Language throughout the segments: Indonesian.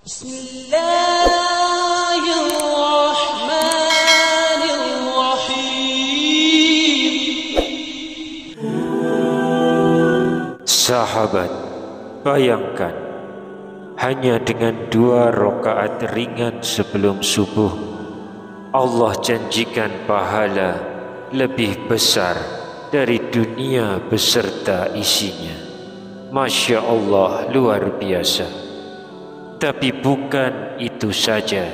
Bismillahirrahmanirrahim. Sahabat, bayangkan hanya dengan 2 rakaat ringan sebelum subuh, Allah janjikan pahala lebih besar dari dunia beserta isinya. Masya Allah, luar biasa. Tapi bukan itu saja.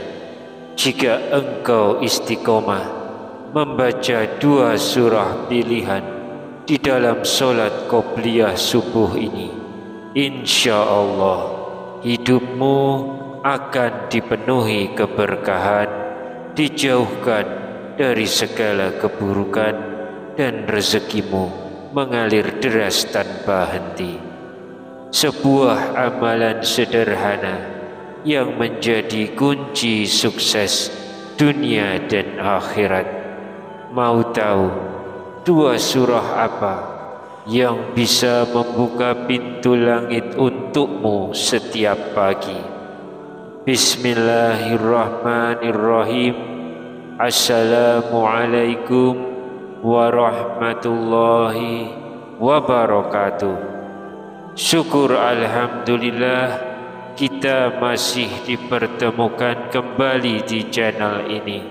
Jika engkau istiqomah membaca 2 surah pilihan di dalam solat qobliyah subuh ini, insya Allah hidupmu akan dipenuhi keberkahan, dijauhkan dari segala keburukan, dan rezekimu mengalir deras tanpa henti. Sebuah amalan sederhana yang menjadi kunci sukses dunia dan akhirat. Mau tahu 2 surah apa yang bisa membuka pintu langit untukmu setiap pagi? Bismillahirrahmanirrahim. Assalamualaikum warahmatullahi wabarakatuh. Syukur alhamdulillah kita masih dipertemukan kembali di channel ini.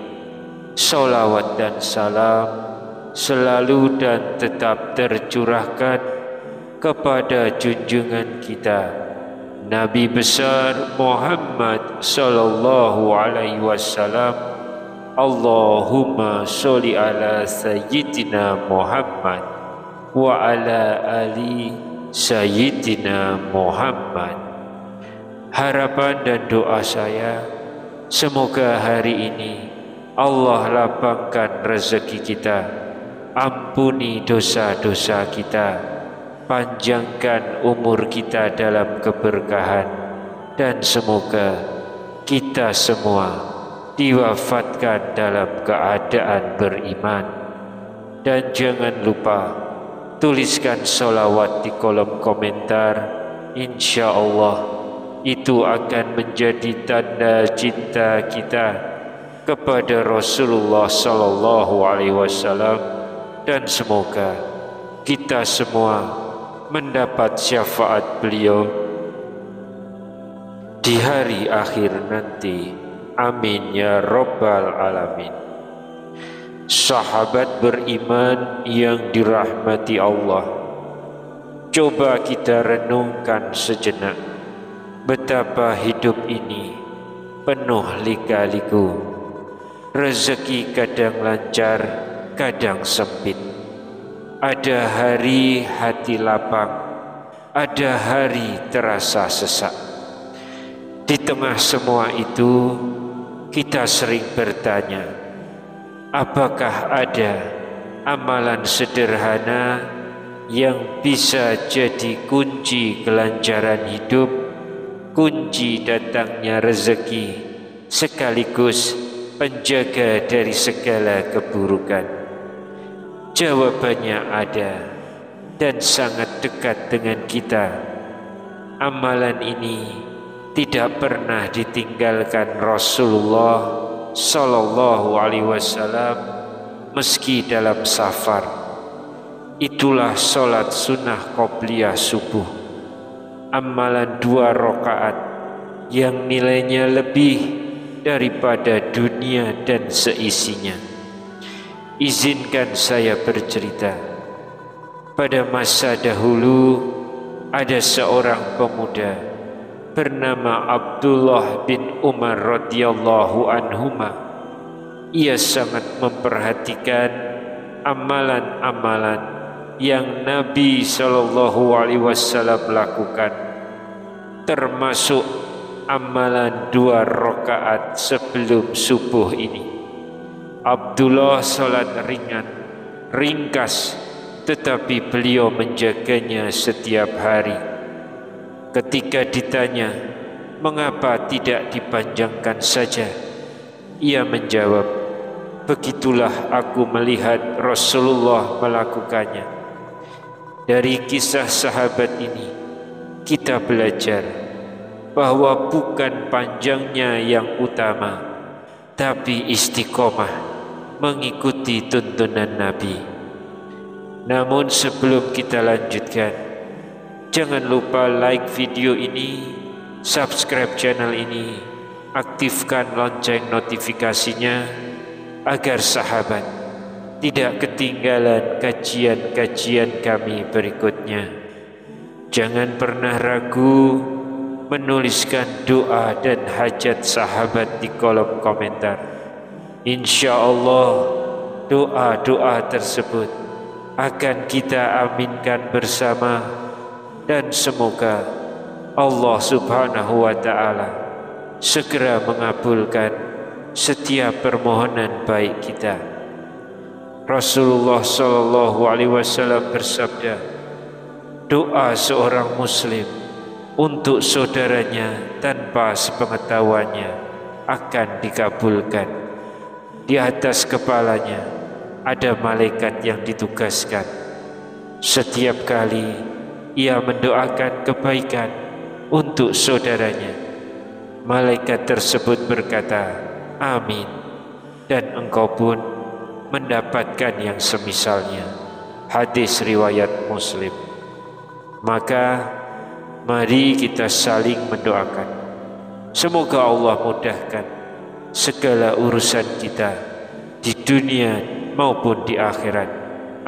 Salawat dan salam selalu dan tetap tercurahkan kepada junjungan kita Nabi besar Muhammad sallallahu alaihi wasallam. Allahumma sholli ala sayyidina Muhammad wa ala ali Sayyidina Muhammad. Harapan dan doa saya, semoga hari ini Allah lapangkan rezeki kita, ampuni dosa-dosa kita, panjangkan umur kita dalam keberkahan, dan semoga kita semua diwafatkan dalam keadaan beriman. Dan jangan lupa tuliskan sholawat di kolom komentar. Insya Allah itu akan menjadi tanda cinta kita kepada Rasulullah Sallallahu Alaihi Wasallam, dan semoga kita semua mendapat syafaat beliau di hari akhir nanti. Amin ya Rabbal Alamin. Sahabat beriman yang dirahmati Allah, coba kita renungkan sejenak betapa hidup ini penuh lika-liku. Rezeki kadang lancar, kadang sempit. Ada hari hati lapang, ada hari terasa sesak. Di tengah semua itu, kita sering bertanya, apakah ada amalan sederhana yang bisa jadi kunci kelancaran hidup, kunci datangnya rezeki, sekaligus penjaga dari segala keburukan? Jawabannya ada dan sangat dekat dengan kita. Amalan ini tidak pernah ditinggalkan Rasulullah Sallallahu Alaihi Wasallam meski dalam safar. Itulah solat sunnah qobliyah subuh, amalan 2 rakaat yang nilainya lebih daripada dunia dan seisinya. Izinkan saya bercerita. Pada masa dahulu ada seorang pemuda bernama Abdullah bin Umar radhiyallahu anhuma. Ia sangat memperhatikan amalan-amalan yang Nabi sallallahu alaihi wasallam lakukan, termasuk amalan 2 rakaat sebelum subuh ini. Abdullah salat ringan, ringkas, tetapi beliau menjaganya setiap hari. Ketika ditanya, mengapa tidak dipanjangkan saja? Ia menjawab, begitulah aku melihat Rasulullah melakukannya. Dari kisah sahabat ini, kita belajar bahwa bukan panjangnya yang utama, tapi istiqomah mengikuti tuntunan Nabi. Namun sebelum kita lanjutkan, jangan lupa like video ini, subscribe channel ini, aktifkan lonceng notifikasinya agar sahabat tidak ketinggalan kajian-kajian kami berikutnya. Jangan pernah ragu menuliskan doa dan hajat sahabat di kolom komentar. Insya Allah doa-doa tersebut akan kita aminkan bersama, dan semoga Allah Subhanahu wa Ta'ala segera mengabulkan setiap permohonan baik kita. Rasulullah Shallallahu Alaihi Wasallam bersabda, doa seorang muslim untuk saudaranya tanpa sepengetahuannya akan dikabulkan. Di atas kepalanya ada malaikat yang ditugaskan. Setiap kali ia mendoakan kebaikan untuk saudaranya, malaikat tersebut berkata, amin, dan engkau pun mendapatkan yang semisalnya. Hadis riwayat Muslim. Maka mari kita saling mendoakan. Semoga Allah mudahkan segala urusan kita di dunia maupun di akhirat.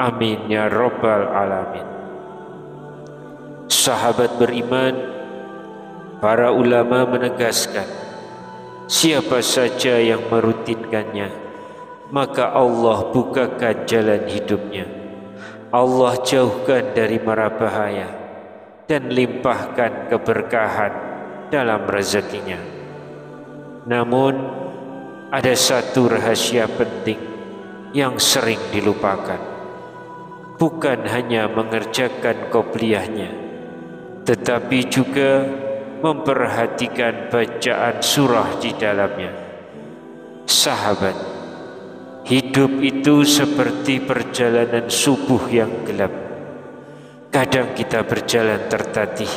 Amin ya Rabbal Alamin. Sahabat beriman, para ulama menegaskan, siapa saja yang merutinkannya, maka Allah bukakan jalan hidupnya. Allah jauhkan dari mara bahaya dan limpahkan keberkahan dalam rezekinya. Namun ada satu rahasia penting yang sering dilupakan. Bukan hanya mengerjakan qobliyahnya, tetapi juga memperhatikan bacaan surah di dalamnya. Sahabat, hidup itu seperti perjalanan subuh yang gelap. Kadang kita berjalan tertatih,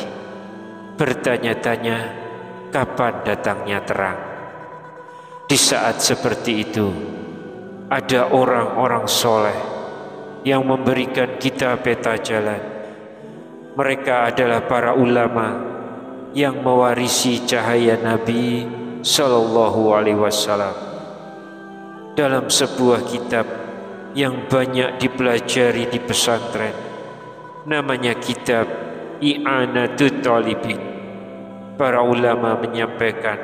bertanya-tanya kapan datangnya terang. Di saat seperti itu, ada orang-orang soleh yang memberikan kita peta jalan. Mereka adalah para ulama yang mewarisi cahaya Nabi Sallallahu Alaihi Wasallam. Dalam sebuah kitab yang banyak dipelajari di pesantren, namanya kitab I'anatul Talibin, para ulama menyampaikan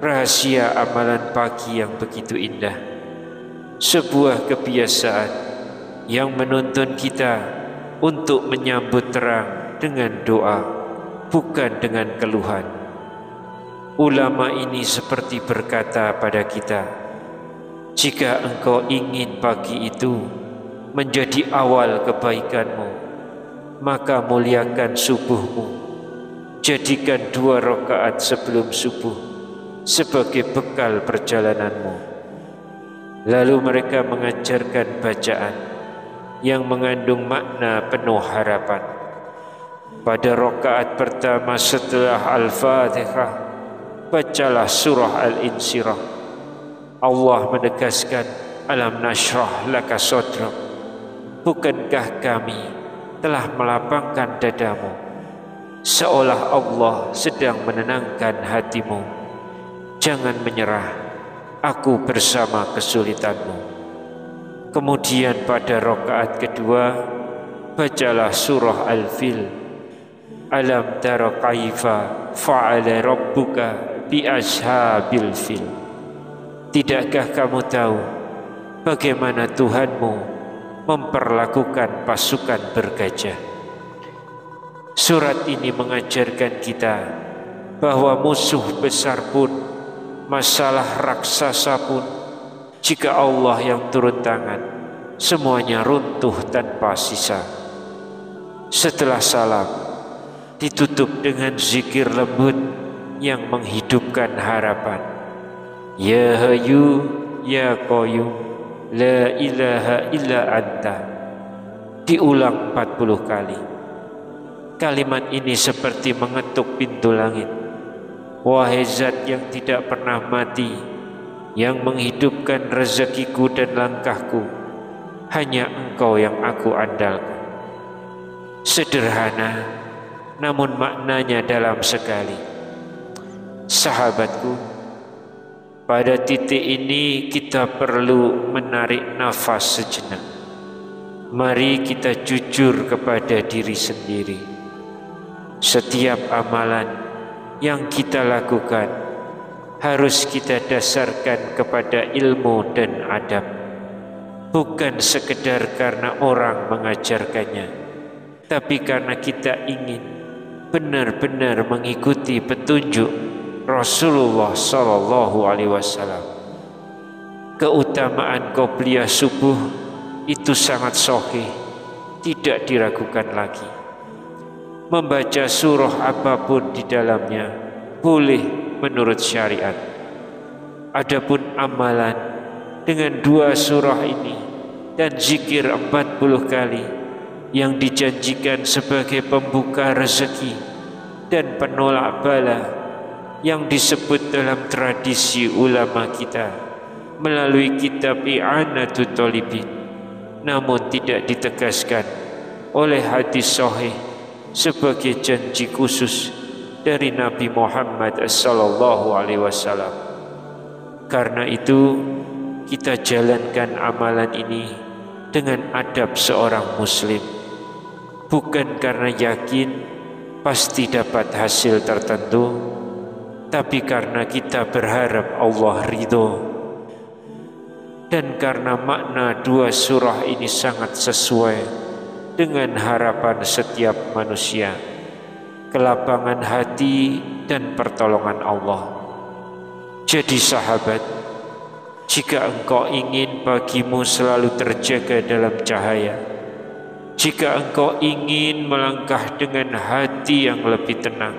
rahasia amalan pagi yang begitu indah. Sebuah kebiasaan yang menuntun kita untuk menyambut terang dengan doa, bukan dengan keluhan. Ulama ini seperti berkata pada kita, jika engkau ingin pagi itu menjadi awal kebaikanmu, maka muliakan subuhmu. Jadikan 2 rakaat sebelum subuh sebagai bekal perjalananmu. Lalu mereka mengajarkan bacaan yang mengandung makna penuh harapan. Pada rakaat pertama setelah Al-Fatihah, bacalah surah Al-Insyirah. Allah menegaskan, alam nashrah laka sadrak. Bukankah kami telah melapangkan dadamu? Seolah Allah sedang menenangkan hatimu. Jangan menyerah, aku bersama kesulitanmu. Kemudian pada rakaat kedua, bacalah surah Al-Fil. Alam tara kaifa fa'ala rabbuka bi ashabil fil. Tidakkah kamu tahu bagaimana Tuhanmu memperlakukan pasukan bergajah? Surat ini mengajarkan kita bahwa musuh besar pun, masalah raksasa pun, jika Allah yang turun tangan, semuanya runtuh tanpa sisa. Setelah salam, ditutup dengan zikir lembut yang menghidupkan harapan. Ya Hayyu Ya Qayyum La ilaha illa anta. Diulang 40 kali. Kalimat ini seperti mengetuk pintu langit. Wahai Zat yang tidak pernah mati, yang menghidupkan rezekiku dan langkahku, hanya Engkau yang aku andalkan. Sederhana, namun maknanya dalam sekali. Sahabatku, pada titik ini kita perlu menarik nafas sejenak. Mari kita jujur kepada diri sendiri. Setiap amalan yang kita lakukan harus kita dasarkan kepada ilmu dan adab, bukan sekedar karena orang mengajarkannya, tapi karena kita ingin benar-benar mengikuti petunjuk Rasulullah Sallallahu Alaihi Wasallam. Keutamaan qobliyah subuh itu sangat sahih, tidak diragukan lagi. Membaca surah apapun di dalamnya boleh menurut syariat. Adapun amalan dengan 2 surah ini dan zikir 40 kali yang dijanjikan sebagai pembuka rezeki dan penolak bala, yang disebut dalam tradisi ulama kita melalui kitab I'anatul Talibin, namun tidak ditegaskan oleh hadis sahih sebagai janji khusus dari Nabi Muhammad sallallahu alaihi wasallam. Karena itu kita jalankan amalan ini dengan adab seorang muslim, bukan karena yakin pasti dapat hasil tertentu, tapi karena kita berharap Allah ridho, dan karena makna 2 surah ini sangat sesuai dengan harapan setiap manusia, kelapangan hati dan pertolongan Allah. Jadi sahabat, jika engkau ingin pagimu selalu terjaga dalam cahaya, jika engkau ingin melangkah dengan hati yang lebih tenang,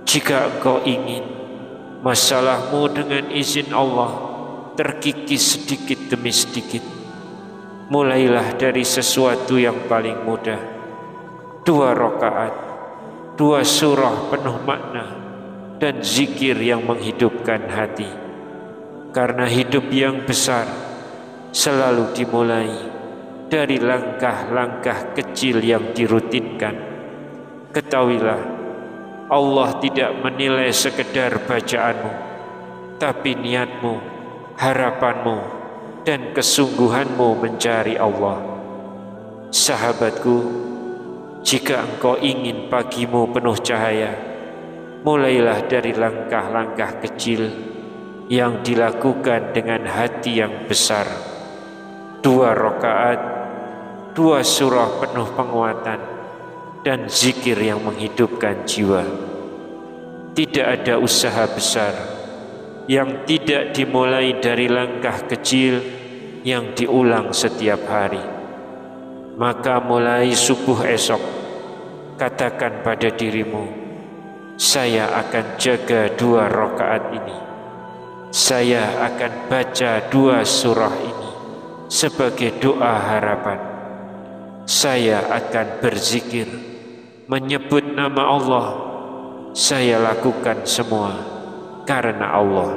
jika engkau ingin masalahmu dengan izin Allah terkikis sedikit demi sedikit, mulailah dari sesuatu yang paling mudah. 2 rakaat, 2 surah penuh makna dan zikir yang menghidupkan hati. Karena hidup yang besar selalu dimulai dari langkah-langkah kecil yang dirutinkan. Ketahuilah, Allah tidak menilai sekedar bacaanmu, tapi niatmu, harapanmu, dan kesungguhanmu mencari Allah. Sahabatku, jika engkau ingin pagimu penuh cahaya, mulailah dari langkah-langkah kecil yang dilakukan dengan hati yang besar. 2 rakaat, 2 surah penuh penguatan, dan zikir yang menghidupkan jiwa. Tidak ada usaha besar yang tidak dimulai dari langkah kecil yang diulang setiap hari. Maka mulai subuh esok, katakan pada dirimu, saya akan jaga 2 rakaat ini. Saya akan baca 2 surah ini sebagai doa harapan. Saya akan berzikir, menyebut nama Allah. Saya lakukan semua karena Allah.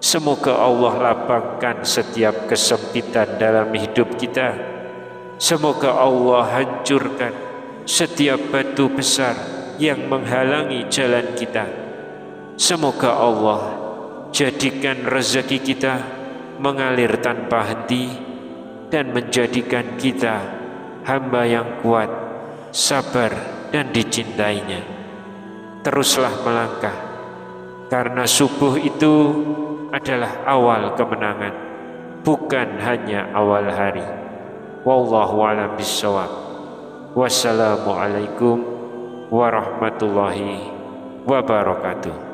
Semoga Allah lapangkan setiap kesempitan dalam hidup kita. Semoga Allah hancurkan setiap batu besar yang menghalangi jalan kita. Semoga Allah jadikan rezeki kita mengalir tanpa henti dan menjadikan kita hamba yang kuat, sabar, dan dicintainya. Teruslah melangkah, karena subuh itu adalah awal kemenangan, bukan hanya awal hari. Wallahu a'lam bishawab. Wassalamualaikum warahmatullahi wabarakatuh.